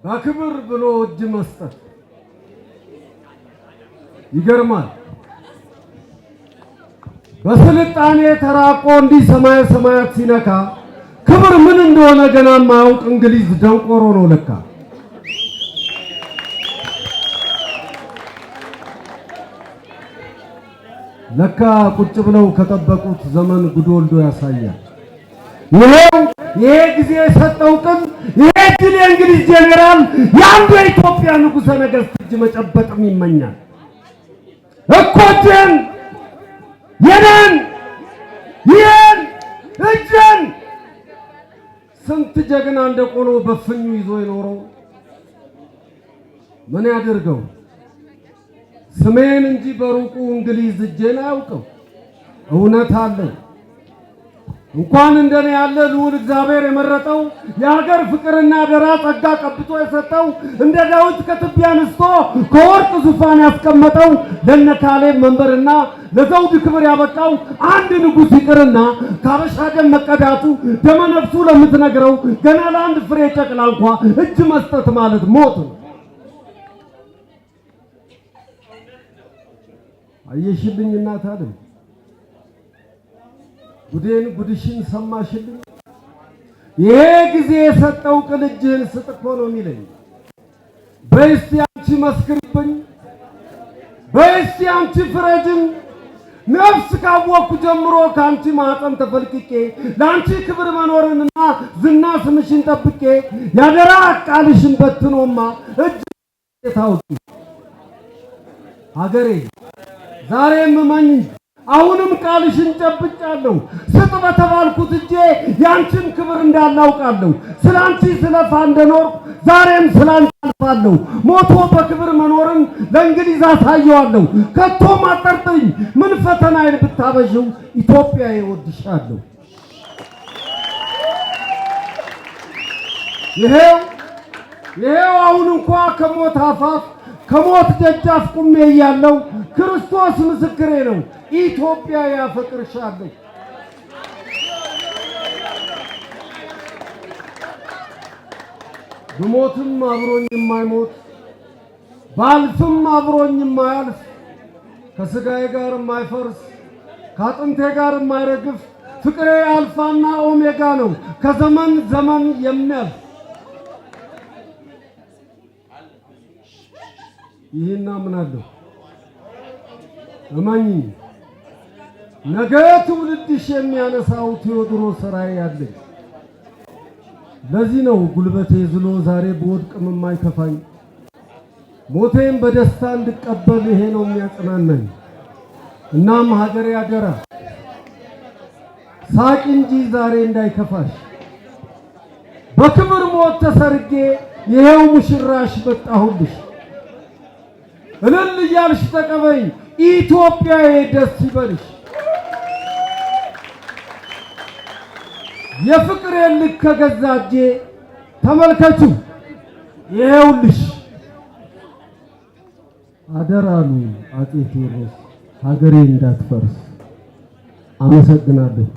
በክብር ብሎ እጅ መስጠት ይገርማል። በስልጣኔ ተራቆ እንዲህ ሰማይ ሰማያት ሲነካ ክብር ምን እንደሆነ ገና ማያውቅ እንግሊዝ ደንቆሮ ነው ለካ። ለካ ቁጭ ብለው ከጠበቁት ዘመን ጉድ ወልዶ ያሳያል። ይሄ ጊዜ የሰጠው ቅን ይሄ ድል የእንግሊዝ ጄኔራል የአንዱ የኢትዮጵያ ንጉሠ ነገሥት እጅ መጨበጥም ይመኛል እኮ እጄን የኔን ይህን እጄን ስንት ጀግና እንደቆሎ በፍኙ ይዞ የኖረው ምን ያድርገው ስሜን እንጂ በሩቁ እንግሊዝ እጄን አያውቀው። እውነት አለው እንኳን እንደኔ ያለ ልዑል እግዚአብሔር የመረጠው የሀገር ፍቅርና አደራ ጸጋ ቀብቶ የሰጠው እንደ ዳዊት ከትቢያ አንስቶ ከወርቅ ዙፋን ያስቀመጠው ለነ ካሌብ መንበርና ለዘውድ ክብር ያበቃው አንድ ንጉሥ ይቅርና ከአበሻ ደም መቀዳቱ ደመ ነፍሱ ለምትነግረው ገና ለአንድ ፍሬ ጨቅላ እንኳ እጅ መስጠት ማለት ሞት ነው። አየሽልኝ እናት አይደል ጉዴን ጉድሽን ሰማሽልኝ። ይሄ ጊዜ የሰጠው ቅል እጅህን ስጥ እኮ ነው የሚለኝ። በእስቲ አንቺ መስክሪብኝ፣ በእስቲ አንቺ ፍረጅኝ። ነፍስ ካወቅኩ ጀምሮ ከአንቺ ማኅፀን ተፈልቅቄ ለአንቺ ክብር መኖርንና ዝና ስምሽን ጠብቄ ያደራ ቃልሽን በትኖማ እጅ ታውቂ ሀገሬ ዛሬም እመኝ አሁንም ቃልሽን ጨብጫለሁ። ስጥ በተባልኩት እጄ ያንቺን ክብር እንዳላውቃለሁ። ስላንቺ ስለፋ እንደኖር ዛሬም ስላንቺ አልፋለሁ። ሞቶ በክብር መኖርን ለእንግሊዝ አሳየዋለሁ። ከቶም አጠርጥኝ ምን ፈተናዬን ብታበዥው ኢትዮጵያ እወድሻለሁ። ይሄው አሁን እንኳ ከሞት አፋፍ ከሞት ደጃፍ ቁሜ እያለሁ ክርስቶስ ምስክሬ ነው ኢትዮጵያ ያፈቅርሻለሁ። ብሞትም አብሮኝ የማይሞት ባልፍም አብሮኝ የማያልፍ ከስጋዬ ጋር የማይፈርስ ከአጥንቴ ጋር የማይረግፍ ፍቅሬ አልፋና ኦሜጋ ነው ከዘመን ዘመን የሚያልፍ። ይህን አምናለሁ እመኝ ነገ ትውልድሽ የሚያነሳው ቴዎድሮስ ራዕይ አለኝ። ለዚህ ነው ጉልበቴ ዝሎ ዛሬ በወድቅም የማይከፋኝ ሞቴን በደስታ እንድቀበል ይሄ ነው የሚያጽናናኝ። እናም ሀገሬ አደራ ሳቂ እንጂ ዛሬ እንዳይከፋሽ በክብር ሞት ተሰርጌ ይሄው ሙሽራሽ መጣሁልሽ። እልል እያልሽ ተቀበይ ኢትዮጵያዬ ደስ ይበልሽ። የፍቅሬን ልክ ከገዛ እጄ ተመልከቹ ይሄውልሽ። አደራሉ አፄ ቴዎድሮስ ሀገሬ እንዳትፈርስ። አመሰግናለሁ።